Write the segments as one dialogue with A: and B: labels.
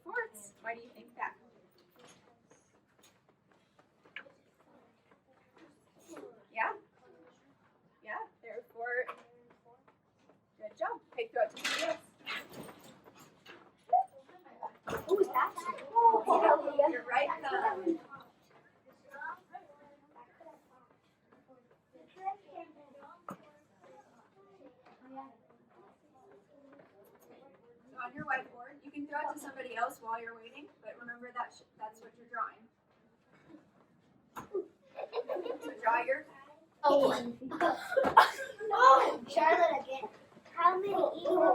A: fourths. Why do you think that? Yeah? Yeah, therefore. Good job. Okay, throw it to somebody else.
B: Who's that?
A: Your right thumb. On your whiteboard, you can throw it to somebody else while you're waiting, but remember that's what you're drawing. So draw your.
B: Oh, Charlotte again. How many equal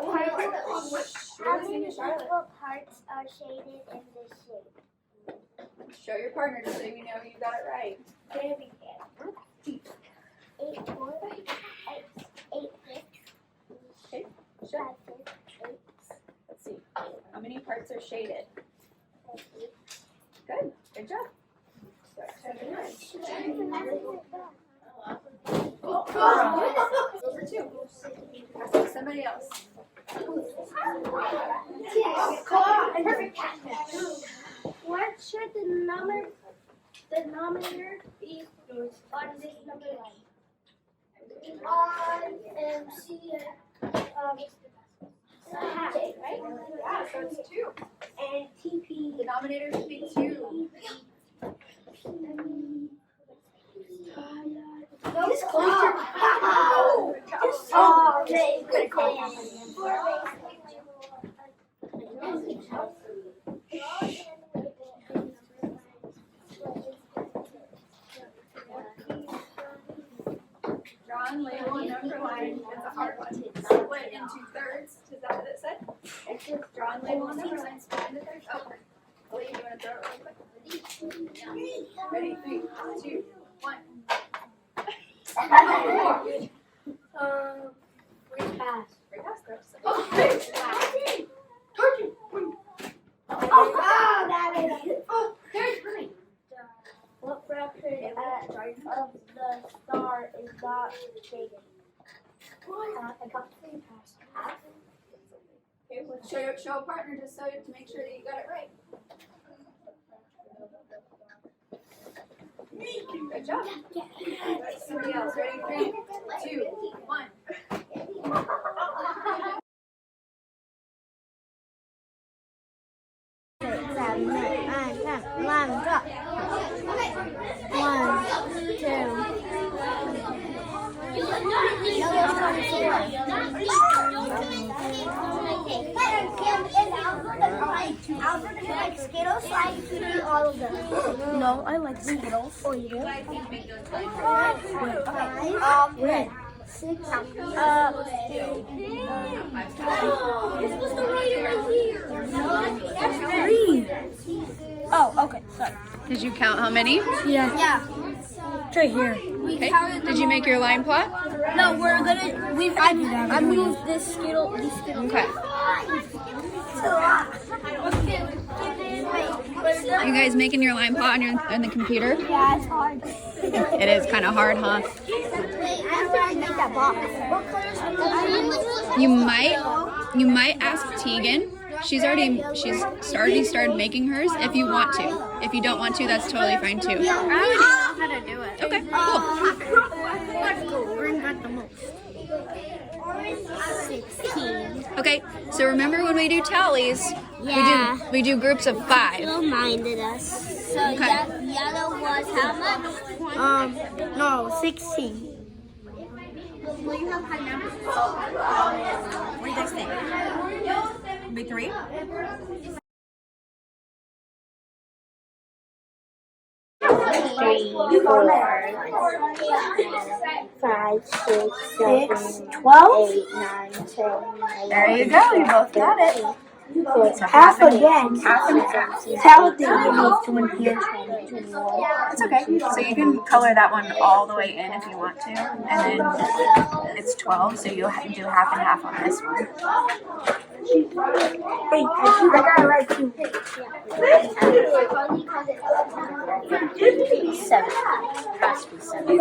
B: parts are shaded in this shape?
A: Show your partner just so you know you got it right.
B: There we go. 8 fourths, 8 fifths,
A: Okay, sure.
B: 5 fifths,
A: Let's see. How many parts are shaded? Good. Good job. Over 2. Pass it to somebody else.
B: What should the denominator be on this number line? Half, right?
A: Yeah, so it's 2.
B: And TP.
A: Denominator should be 2.
B: Just closer.
A: Draw and label and underline. It's a hard one. Split into thirds. Is that what it said? Draw and label and underline. Split into thirds. Oh, Lee, you want to throw it real quick? Ready? 3, 2, 1.
B: Free pass.
A: Great pass, Chris.
B: What fraction of the star is not shaded? I got 3 pass.
A: Okay, let's show a partner just so to make sure that you got it right. Good job. Somebody else. Ready? 3, 2, 1.
B: Albert, you like Skittles? So I can eat all of them.
C: No, I like Skittles.
B: Oh, you do? Red. 6. You're supposed to write it right here.
C: 3. Oh, okay. Sorry.
D: Did you count how many?
C: Yeah. It's right here.
D: Okay. Did you make your line plot?
C: No, we're gonna. I moved this Skittle. These Skittles.
D: Okay. You guys making your line plot on the computer?
B: Yeah, it's hard.
D: It is kind of hard, huh?
B: Wait, after I make that box, what colors are
D: You might ask Tegan. She's already started making hers. If you want to, if you don't want to, that's totally fine too.
C: I already know how to do it.
D: Okay, cool.
C: Let's go. Green got the most. 16.
D: Okay, so remember when we do tallies,
B: Yeah.
D: we do groups of 5.
B: Reminded us. So
D: Okay.
B: yellow was how much?
C: No, 16.
A: Will you have high numbers? What do you guys think? Maybe 3?
B: 3, 4, 5, 6, 7,
C: 12.
B: 8, 9, 10, 11.
A: There you go. You both got it.
B: So half again.
A: Half and half.
B: Tell them you need to in here. 21.
A: It's okay. So you can color that one all the way in if you want to. And then it's 12, so you'll do half and half on this one.
B: Hey, I got it right too. 7. Has to be 7.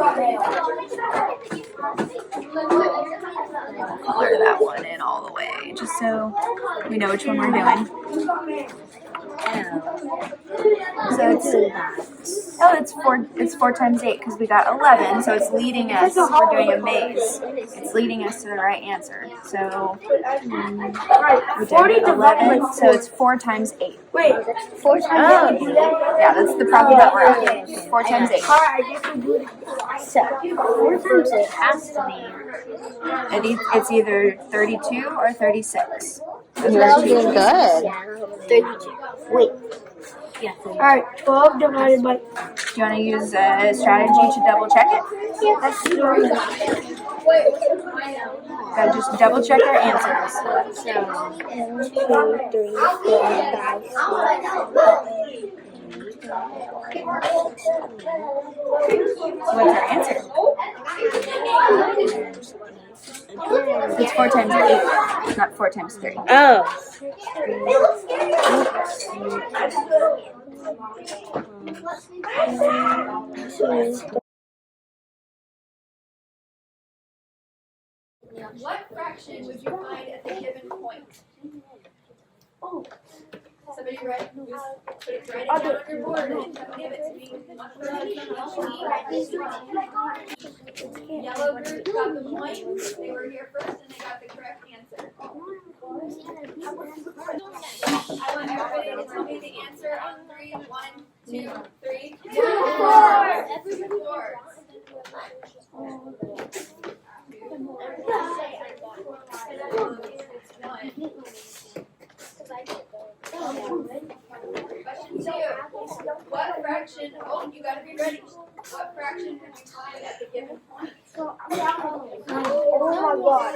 A: Color that one in all the way, just so we know which one we're doing. it's 4 times 8 because we got 11. So it's leading us. We're doing a maze. It's leading us to the right answer. So we did 11. So it's 4 times 8.
C: Wait, 4 times 8.
A: Yeah, that's the problem that we're at. 4 times 8.
C: So 4 times 8 has to be.
A: It's either 32 or 36.
E: You're doing good.
C: 32. Wait. Yeah. Alright, 12 divided by.
A: Do you want to use a strategy to double check it?
C: Yeah, that's
A: Gotta just double check our answers.
C: So 1, 2, 3, 4, 5, 6.
A: So what's our answer? It's 4 times 8, not 4 times 3.
C: Oh.
A: What fraction would you find at the given point? Somebody write, just put it right down on your board and give it to me. Yellow group got the point. They were here first and they got the correct answer. I want everybody to tell me the answer on 3. 1, 2, 3. 4. 2. What fraction, you gotta be ready. What fraction would you find at the given point?
C: Oh my god.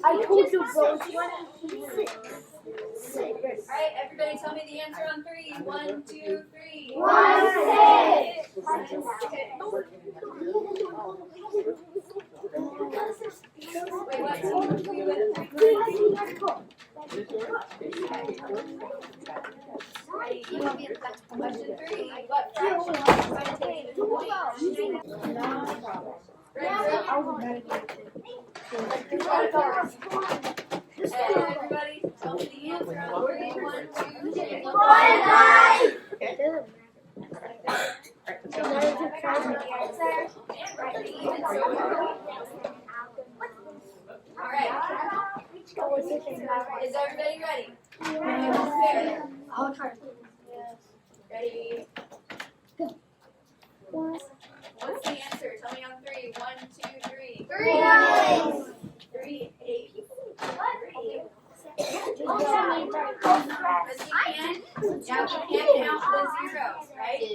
C: I told you, bro.
A: Alright, everybody tell me the answer on 3. 1, 2, 3.
C: 1, 6.
A: Wait, what? You went 3. Ready? Question 3. What fraction would you find at the given point? Everybody, tell me the answer on 3. 1, 2, 3. 1, 9. Alright. Is everybody ready?
C: I'll try.
A: Ready? What's the answer? Tell me on 3. 1, 2, 3. 3. 3, 8. Because we can't count the zeros, right?